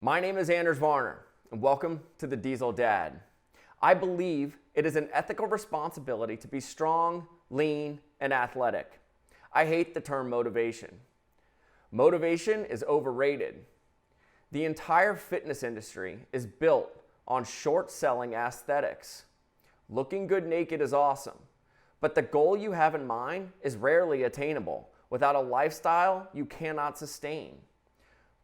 My name is Anders Varner, and welcome to the Diesel Dad. I believe it is an ethical responsibility to be strong, lean, and athletic. I hate the term motivation. Motivation is overrated. The entire fitness industry is built on short-selling aesthetics. Looking good naked is awesome, but the goal you have in mind is rarely attainable without a lifestyle you cannot sustain.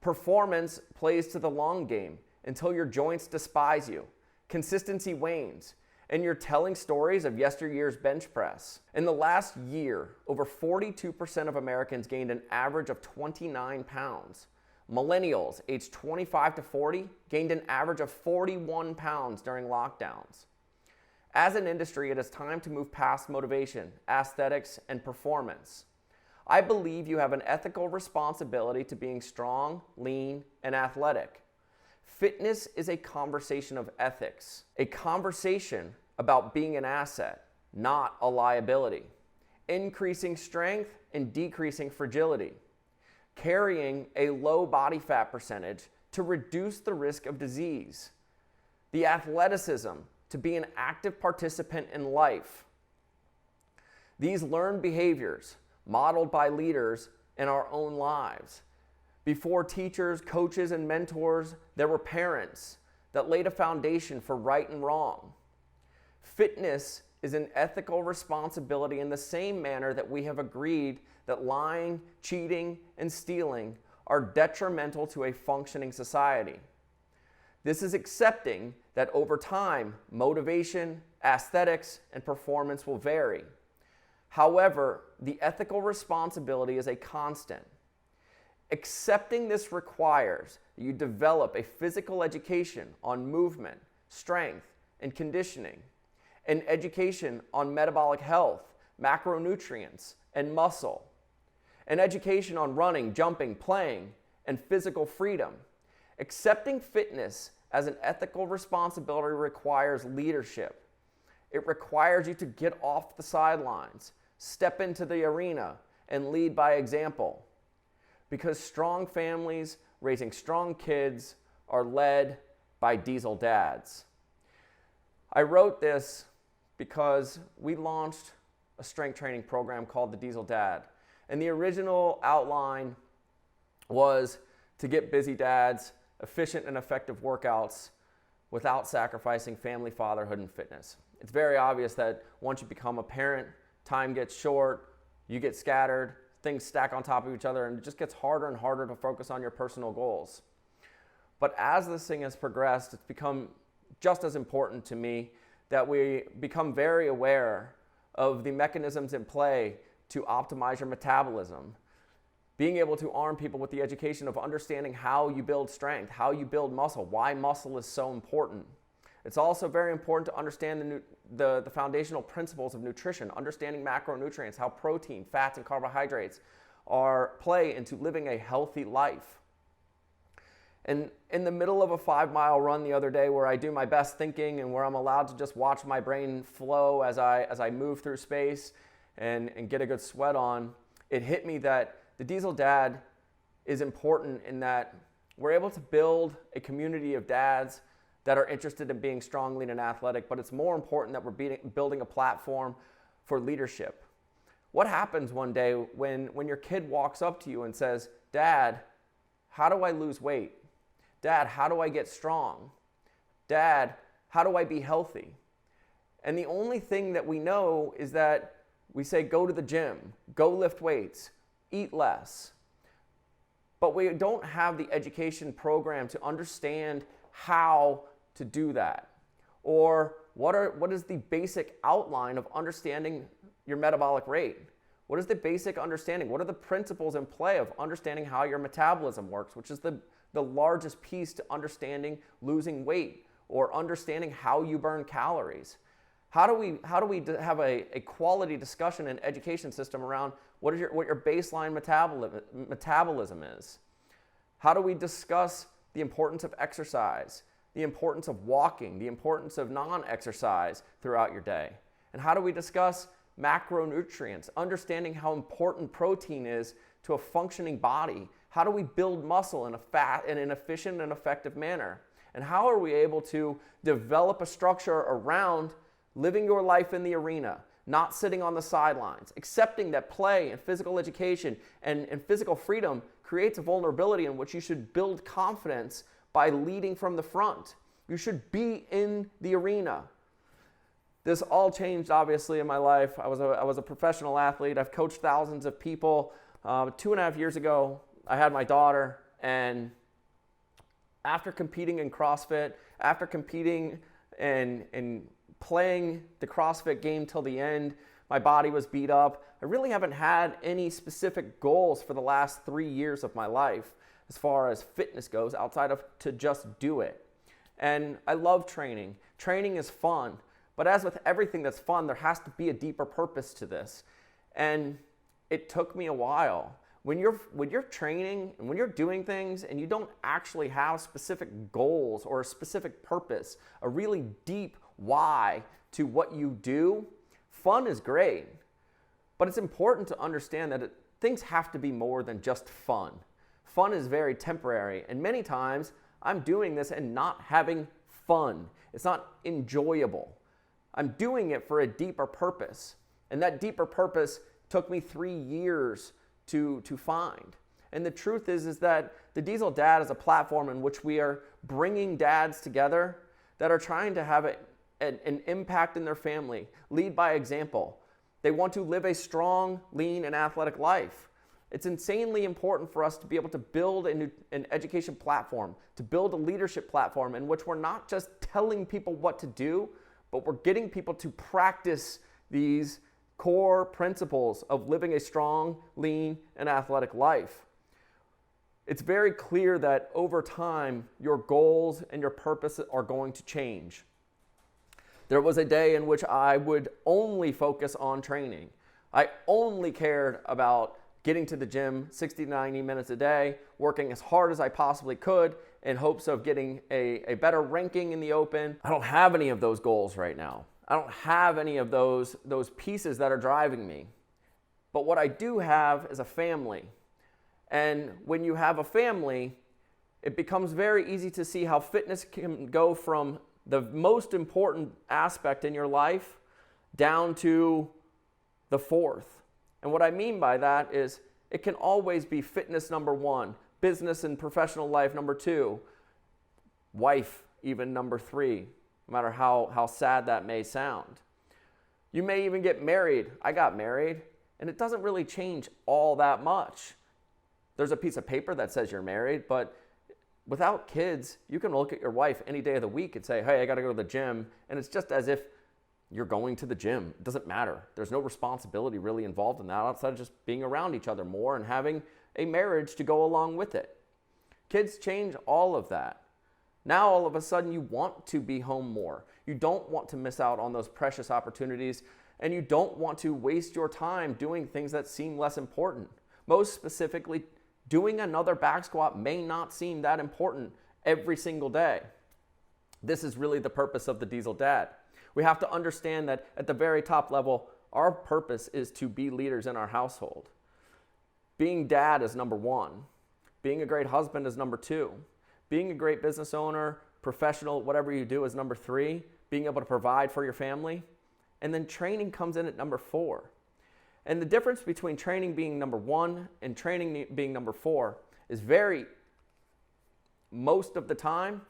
Performance plays to the long game until your joints despise you, consistency wanes, and you're telling stories of yesteryears bench press. In the last year, over 42% of Americans gained an average of 29 pounds. Millennials, aged 25 to 40, gained an average of 41 pounds during lockdowns. As an industry, it is time to move past motivation, aesthetics, and performance. I believe you have an ethical responsibility to being strong, lean, and athletic. Fitness is a conversation of ethics, a conversation about being an asset, not a liability, increasing strength and decreasing fragility, carrying a low body fat percentage to reduce the risk of disease, the athleticism to be an active participant in life. These learned behaviors, modeled by leaders in our own lives. Before teachers, coaches, and mentors, there were parents that laid a foundation for right and wrong. Fitness is an ethical responsibility in the same manner that we have agreed that lying, cheating, and stealing are detrimental to a functioning society. This is accepting that over time, motivation, aesthetics, and performance will vary. However, the ethical responsibility is a constant. Accepting this requires that you develop a physical education on movement, strength, and conditioning, an education on metabolic health, macronutrients, and muscle, an education on running, jumping, playing, and physical freedom. Accepting fitness as an ethical responsibility requires leadership. It requires you to get off the sidelines, step into the arena, and lead by example. Because strong families raising strong kids are led by diesel dads. I wrote this because we launched a strength training program called the Diesel Dad. And the original outline was to get busy dads efficient and effective workouts without sacrificing family, fatherhood, and fitness. It's very obvious that once you become a parent, time gets short, you get scattered, things stack on top of each other, and it just gets harder and harder to focus on your personal goals. But as this thing has progressed, it's become just as important to me that we become very aware of the mechanisms in play to optimize your metabolism. Being able to arm people with the education of understanding how you build strength, how you build muscle, why muscle is so important. It's also very important to understand the foundational principles of nutrition, understanding macronutrients, how protein, fats, and carbohydrates play into living a healthy life. And in the middle of a 5-mile run the other day where I do my best thinking and where I'm allowed to just watch my brain flow as I move through space and get a good sweat on, it hit me that the Diesel Dad is important in that we're able to build a community of dads that are interested in being strong, lean, and athletic, but it's more important that we're building a platform for leadership. What happens one day when your kid walks up to you and says, "Dad, how do I lose weight? Dad, how do I get strong? Dad, how do I be healthy?" And the only thing that we know is that we say, go to the gym, go lift weights, eat less. But we don't have the education program to understand how to do that. Or what is the basic outline of understanding your metabolic rate? What is the basic understanding? What are the principles in play of understanding how your metabolism works, which is the largest piece to understanding losing weight or understanding how you burn calories? How do we have a quality discussion and education system around what your baseline metabolism is? How do we discuss the importance of exercise, the importance of walking, the importance of non-exercise throughout your day? And how do we discuss macronutrients, understanding how important protein is to a functioning body, How do we build muscle in an efficient and effective manner? And how are we able to develop a structure around living your life in the arena, not sitting on the sidelines, accepting that play and physical education and physical freedom creates a vulnerability in which you should build confidence by leading from the front. You should be in the arena. This all changed, obviously, in my life. I was a professional athlete. I've coached thousands of people. 2.5 years ago, I had my daughter, and after competing in CrossFit, after competing and playing the CrossFit game till the end, my body was beat up. I really haven't had any specific goals for the last 3 years of my life as far as fitness goes, outside of to just do it. And I love training. Training is fun. But as with everything that's fun, there has to be a deeper purpose to this. And it took me a while. When you're training and when you're doing things and you don't actually have specific goals or a specific purpose, a really deep why to what you do, fun is great. But it's important to understand that things have to be more than just fun. Fun is very temporary, and many times I'm doing this and not having fun. It's not enjoyable. I'm doing it for a deeper purpose, and that deeper purpose took me 3 years to find. And the truth is that the Diesel Dad is a platform in which we are bringing dads together that are trying to have an impact in their family, lead by example. They want to live a strong, lean, and athletic life. It's insanely important for us to be able to build an education platform, to build a leadership platform in which we're not just telling people what to do, but we're getting people to practice these core principles of living a strong, lean, and athletic life. It's very clear that over time, your goals and your purpose are going to change. There was a day in which I would only focus on training. I only cared about getting to the gym 60 to 90 minutes a day, working as hard as I possibly could in hopes of getting a better ranking in the open. I don't have any of those goals right now. I don't have any of those pieces that are driving me. But what I do have is a family. And when you have a family, it becomes very easy to see how fitness can go from the most important aspect in your life down to the fourth. And what I mean by that is it can always be fitness number 1, business and professional life number 2, wife even number 3, no matter how sad that may sound. You may even get married. I got married, and it doesn't really change all that much. There's a piece of paper that says you're married, but without kids, you can look at your wife any day of the week and say, hey, I got to go to the gym. And it's just as if you're going to the gym. It doesn't matter. There's no responsibility really involved in that outside of just being around each other more and having a marriage to go along with it. Kids change all of that. Now, all of a sudden, you want to be home more. You don't want to miss out on those precious opportunities, and you don't want to waste your time doing things that seem less important. Most specifically, doing another back squat may not seem that important every single day. This is really the purpose of the Diesel Dad. We have to understand that at the very top level, our purpose is to be leaders in our household. Being dad is number 1. Being a great husband is number 2. Being a great business owner, professional, whatever you do is number 3. Being able to provide for your family. And then training comes in at number 4. And the difference between training being number 1 and training being number 4 is most of the time,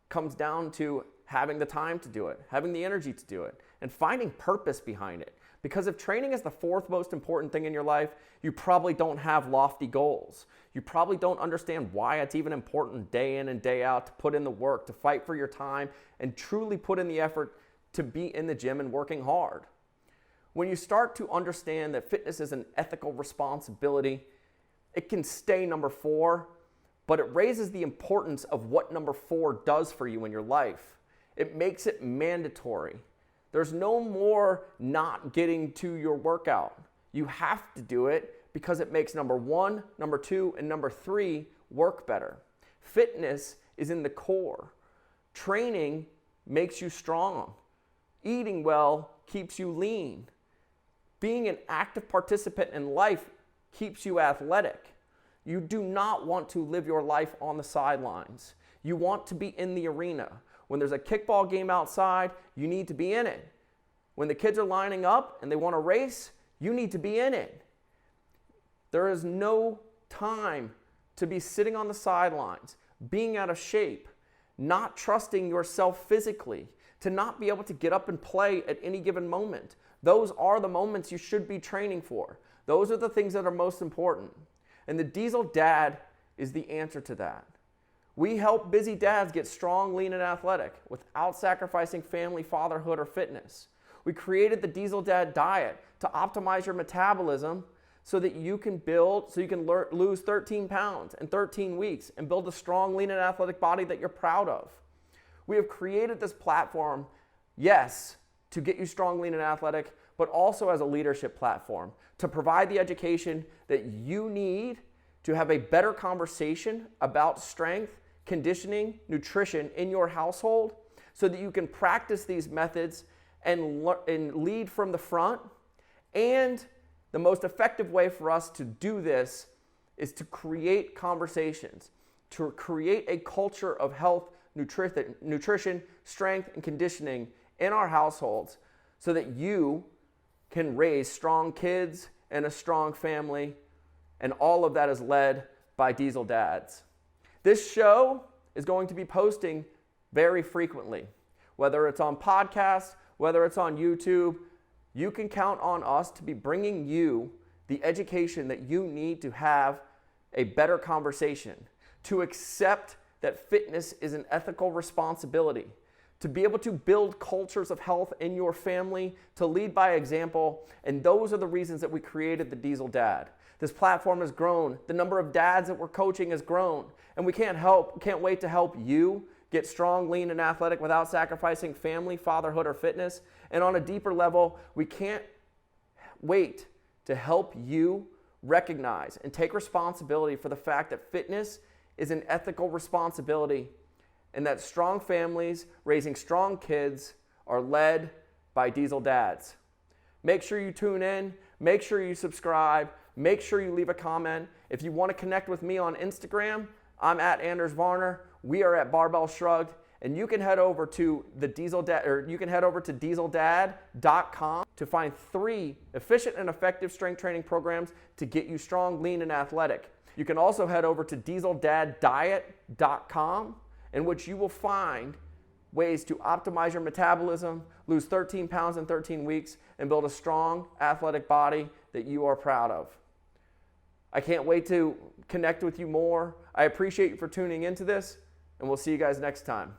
comes down to having the time to do it, having the energy to do it, and finding purpose behind it. Because if training is the 4th most important thing in your life, you probably don't have lofty goals. You probably don't understand why it's even important day in and day out to put in the work, to fight for your time, and truly put in the effort to be in the gym and working hard. When you start to understand that fitness is an ethical responsibility, it can stay number 4, but it raises the importance of what number 4 does for you in your life. It makes it mandatory. There's no more not getting to your workout. You have to do it because it makes number 1, number 2, and number 3 work better. Fitness is in the core. Training makes you strong. Eating well keeps you lean. Being an active participant in life keeps you athletic. You do not want to live your life on the sidelines. You want to be in the arena. When there's a kickball game outside, you need to be in it. When the kids are lining up and they want to race, you need to be in it. There is no time to be sitting on the sidelines, being out of shape, not trusting yourself physically, to not be able to get up and play at any given moment. Those are the moments you should be training for. Those are the things that are most important. And the Diesel Dad is the answer to that. We help busy dads get strong, lean, and athletic without sacrificing family, fatherhood, or fitness. We created the Diesel Dad diet to optimize your metabolism so that you can lose 13 pounds in 13 weeks and build a strong, lean, and athletic body that you're proud of. We have created this platform, yes, to get you strong, lean, and athletic, but also as a leadership platform to provide the education that you need to have a better conversation about strength, conditioning, nutrition in your household so that you can practice these methods and lead from the front. And the most effective way for us to do this is to create conversations, to create a culture of health, nutrition, strength, and conditioning in our households so that you can raise strong kids and a strong family, and all of that is led by Diesel Dads. This show is going to be posting very frequently, whether it's on podcasts, whether it's on YouTube. You can count on us to be bringing you the education that you need to have a better conversation, to accept that fitness is an ethical responsibility, to be able to build cultures of health in your family, to lead by example. And those are the reasons that we created the Diesel Dad. This platform has grown. The number of dads that we're coaching has grown. And we can't wait to help you get strong, lean, and athletic without sacrificing family, fatherhood, or fitness. And on a deeper level, we can't wait to help you recognize and take responsibility for the fact that fitness is an ethical responsibility and that strong families raising strong kids are led by Diesel Dads. Make sure you tune in. Make sure you subscribe. Make sure you leave a comment. If you want to connect with me on Instagram, I'm at Anders Varner. We are at Barbell Shrugged, and you can head over to dieseldad.com to find 3 efficient and effective strength training programs to get you strong, lean, and athletic. You can also head over to dieseldaddiet.com, in which you will find ways to optimize your metabolism, lose 13 pounds in 13 weeks, and build a strong, athletic body that you are proud of. I can't wait to connect with you more. I appreciate you for tuning into this, and we'll see you guys next time.